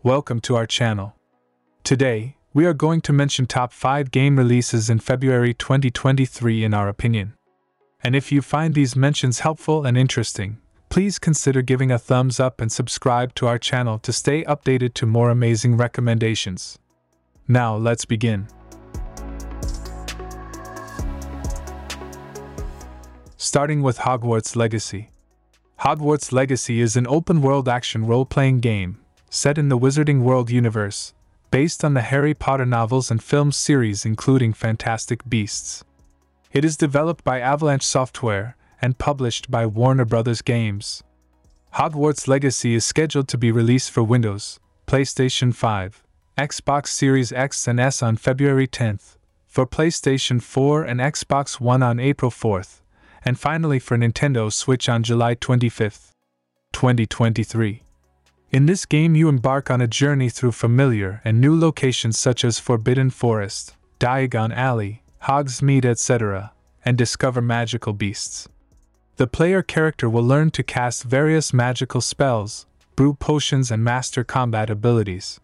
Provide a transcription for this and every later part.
Welcome to our channel. Today, we are going to mention top 5 game releases in February 2023 in our opinion. And if you find these mentions helpful and interesting, please consider giving a thumbs up and subscribe to our channel to stay updated to more amazing recommendations. Now let's begin. Starting with Hogwarts Legacy. Hogwarts Legacy is an open-world action role-playing game set in the Wizarding World universe, based on the Harry Potter novels and film series including Fantastic Beasts. It is developed by Avalanche Software and published by Warner Bros. Games. Hogwarts Legacy is scheduled to be released for Windows, PlayStation 5, Xbox Series X and S on February 10th, for PlayStation 4 and Xbox One on April 4th, and finally for Nintendo Switch on July 25th, 2023. In this game you embark on a journey through familiar and new locations such as Forbidden Forest, Diagon Alley, Hogsmeade, etc., and discover magical beasts. The player character will learn to cast various magical spells, brew potions, and master combat abilities.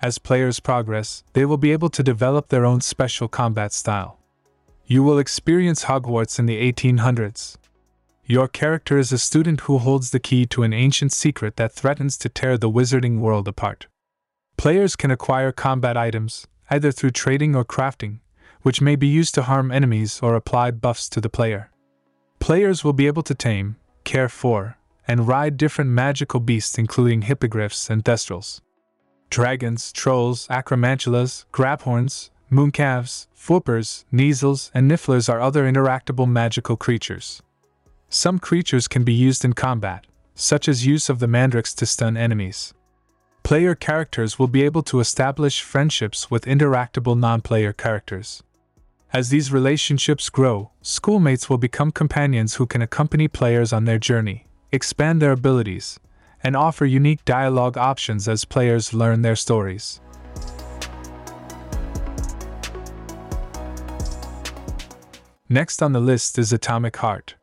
As players progress, they will be able to develop their own special combat style. You will experience Hogwarts in the 1800s. Your character is a student who holds the key to an ancient secret that threatens to tear the wizarding world apart. Players can acquire combat items, either through trading or crafting, which may be used to harm enemies or apply buffs to the player. Players will be able to tame, care for, and ride different magical beasts including hippogriffs and thestrals. Dragons, trolls, acromantulas, grabhorns, mooncalves, foopers, neasels, and nifflers are other interactable magical creatures. Some creatures can be used in combat, such as use of the mandrakes to stun enemies. Player characters will be able to establish friendships with interactable non-player characters. As these relationships grow, schoolmates will become companions who can accompany players on their journey, expand their abilities, and offer unique dialogue options as players learn their stories. Next on the list is Atomic Heart.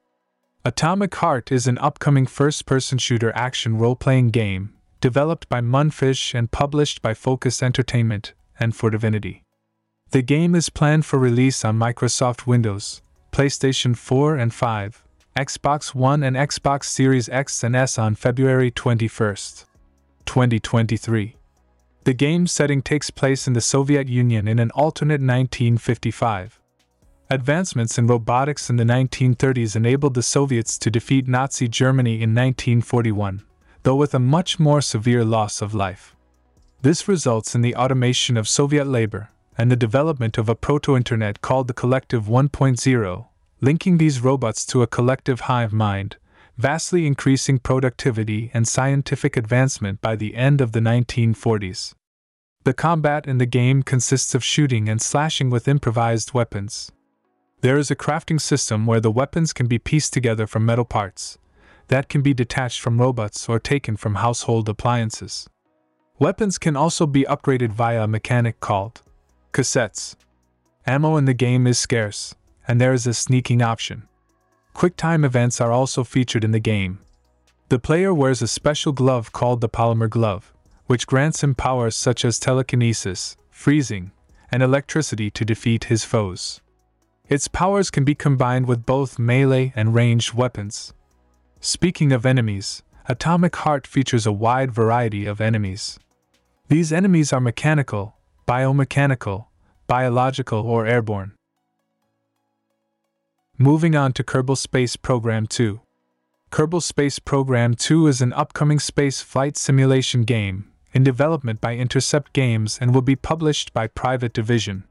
Atomic Heart is an upcoming first-person shooter action role-playing game developed by Munfish and published by Focus Entertainment and for Divinity. The game is planned for release on Microsoft Windows, PlayStation 4 and 5, Xbox One and Xbox Series X and S on February 21st, 2023. The game's setting takes place in the Soviet Union in an alternate 1955. Advancements in robotics in the 1930s enabled the Soviets to defeat Nazi Germany in 1941, though with a much more severe loss of life. This results in the automation of Soviet labor and the development of a proto-internet called the Collective 1.0, linking these robots to a collective hive mind, vastly increasing productivity and scientific advancement by the end of the 1940s. The combat in the game consists of shooting and slashing with improvised weapons. There is a crafting system where the weapons can be pieced together from metal parts that can be detached from robots or taken from household appliances. Weapons can also be upgraded via a mechanic called cassettes. Ammo in the game is scarce, and there is a sneaking option. Quick-time events are also featured in the game. The player wears a special glove called the Polymer Glove, which grants him powers such as telekinesis, freezing, and electricity to defeat his foes. Its powers can be combined with both melee and ranged weapons. Speaking of enemies, Atomic Heart features a wide variety of enemies. These enemies are mechanical, biomechanical, biological, or airborne. Moving on to Kerbal Space Program 2. Kerbal Space Program 2 is an upcoming space flight simulation game in development by Intercept Games and will be published by Private Division.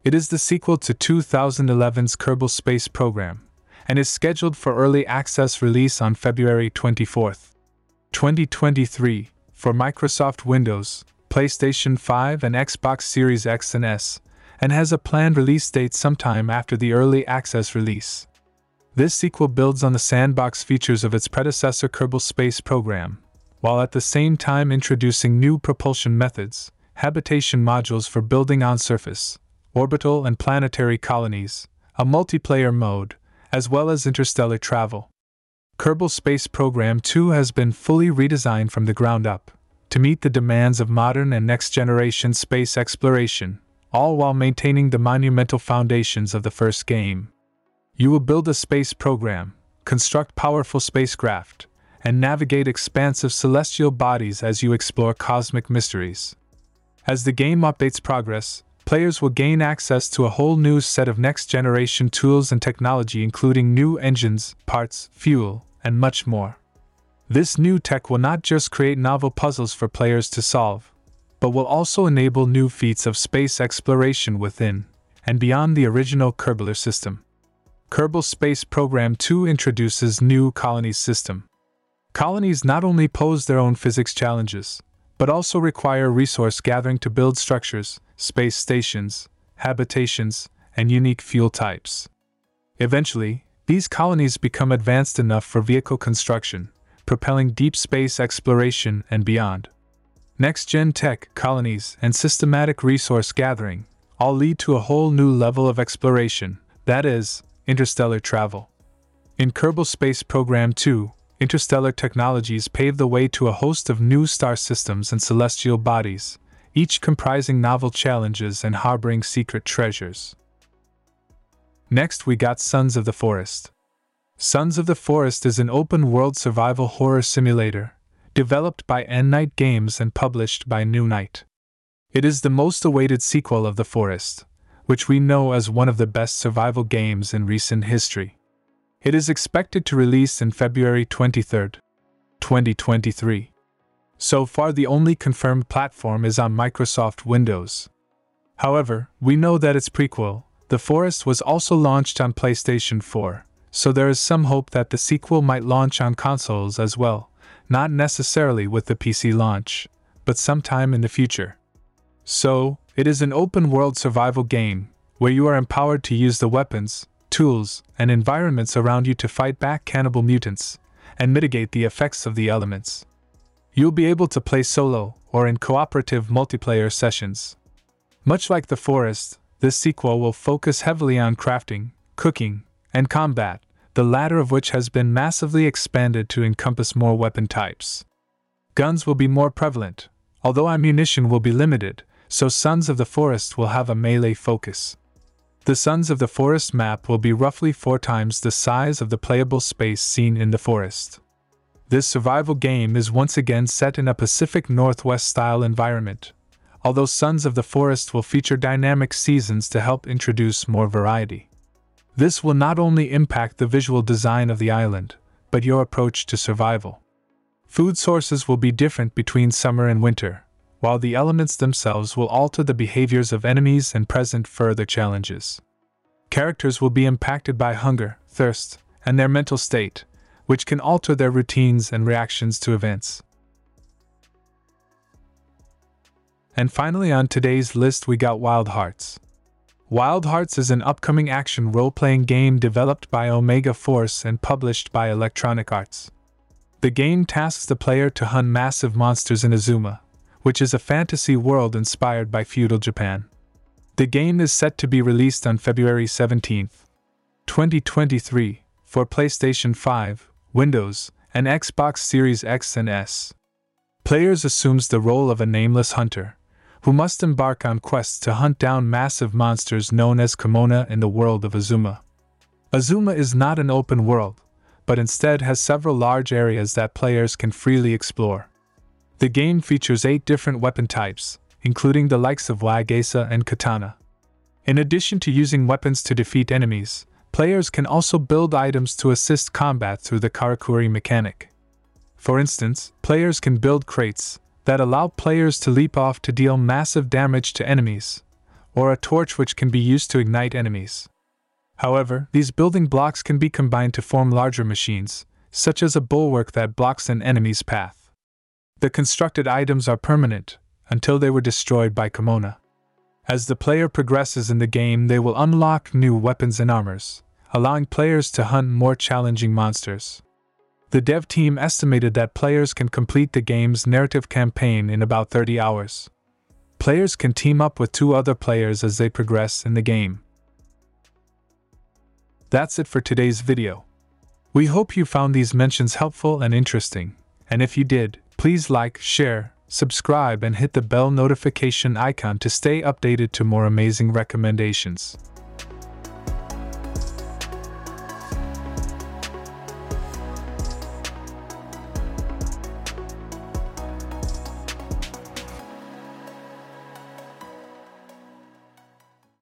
It is the sequel to 2011's Kerbal Space Program, and is scheduled for early access release on February 24, 2023, for Microsoft Windows, PlayStation 5 and Xbox Series X and S, and has a planned release date sometime after the early access release. This sequel builds on the sandbox features of its predecessor Kerbal Space Program, while at the same time introducing new propulsion methods, habitation modules for building on surface, orbital and planetary colonies, a multiplayer mode, as well as interstellar travel. Kerbal Space Program 2 has been fully redesigned from the ground up, to meet the demands of modern and next-generation space exploration, all while maintaining the monumental foundations of the first game. You will build a space program, construct powerful spacecraft, and navigate expansive celestial bodies as you explore cosmic mysteries. As the game updates progress, players will gain access to a whole new set of next-generation tools and technology, including new engines, parts, fuel, and much more. This new tech will not just create novel puzzles for players to solve, but will also enable new feats of space exploration within and beyond the original Kerbal system. Kerbal Space Program 2 introduces new colonies system. Colonies not only pose their own physics challenges, but also require resource gathering to build structures, space stations, habitations, and unique fuel types. Eventually, these colonies become advanced enough for vehicle construction, propelling deep space exploration and beyond. Next-gen tech, colonies, and systematic resource gathering all lead to a whole new level of exploration, that is, interstellar travel. In Kerbal Space Program 2, interstellar technologies pave the way to a host of new star systems and celestial bodies, each comprising novel challenges and harboring secret treasures. Next, we got Sons of the Forest. Sons of the Forest is an open-world survival horror simulator, developed by N-Night Games and published by New Night. It is the most awaited sequel of The Forest, which we know as one of the best survival games in recent history. It is expected to release in February 23, 2023. So far, the only confirmed platform is on Microsoft Windows. However, we know that its prequel, The Forest, was also launched on PlayStation 4, so there is some hope that the sequel might launch on consoles as well, not necessarily with the PC launch, but sometime in the future. So, it is an open-world survival game, where you are empowered to use the weapons, tools, and environments around you to fight back cannibal mutants, and mitigate the effects of the elements. You'll be able to play solo, or in cooperative multiplayer sessions. Much like The Forest, this sequel will focus heavily on crafting, cooking, and combat, the latter of which has been massively expanded to encompass more weapon types. Guns will be more prevalent, although ammunition will be limited, so Sons of the Forest will have a melee focus. The Sons of the Forest map will be roughly 4 times the size of the playable space seen in The Forest. This survival game is once again set in a Pacific Northwest-style environment, although Sons of the Forest will feature dynamic seasons to help introduce more variety. This will not only impact the visual design of the island, but your approach to survival. Food sources will be different between summer and winter, while the elements themselves will alter the behaviors of enemies and present further challenges. Characters will be impacted by hunger, thirst, and their mental state, which can alter their routines and reactions to events. And finally, on today's list, we got Wild Hearts. Wild Hearts is an upcoming action role-playing game developed by Omega Force and published by Electronic Arts. The game tasks the player to hunt massive monsters in Azuma, which is a fantasy world inspired by feudal Japan. The game is set to be released on February 17, 2023, for PlayStation 5, Windows, and Xbox Series X and S. Players assumes the role of a nameless hunter, who must embark on quests to hunt down massive monsters known as Kimona in the world of Azuma. Azuma is not an open world, but instead has several large areas that players can freely explore. The game features 8 different weapon types, including the likes of Wagesa and Katana. In addition to using weapons to defeat enemies, players can also build items to assist combat through the Karakuri mechanic. For instance, players can build crates that allow players to leap off to deal massive damage to enemies, or a torch which can be used to ignite enemies. However, these building blocks can be combined to form larger machines, such as a bulwark that blocks an enemy's path. The constructed items are permanent, until they were destroyed by Kimona. As the player progresses in the game, they will unlock new weapons and armors, allowing players to hunt more challenging monsters. The dev team estimated that players can complete the game's narrative campaign in about 30 hours. Players can team up with 2 other players as they progress in the game. That's it for today's video. We hope you found these mentions helpful and interesting, and if you did, please like, share, subscribe and hit the bell notification icon to stay updated to more amazing recommendations.